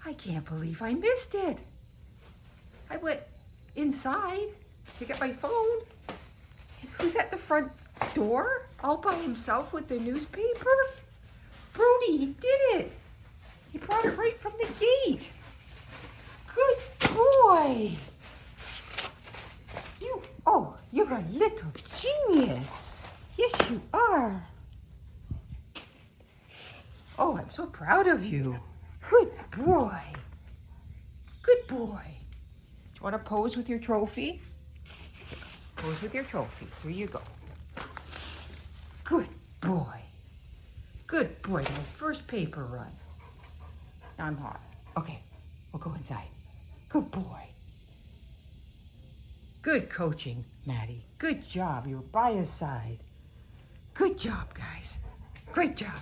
I can't believe I missed it. I went inside to get my phone. And who's at the front door all by himself with the newspaper? Brodie, he did it. He brought it right from the gate. Good boy. You're a little genius. Yes, you are. Oh, I'm so proud of you. Good boy. Good boy. Do you want to pose with your trophy? Pose with your trophy. Here you go. Good boy. Good boy. My first paper run. Now I'm hot. Okay, we'll go inside. Good boy. Good coaching, Maddie. Good job. You were by his side. Good job, guys. Great job.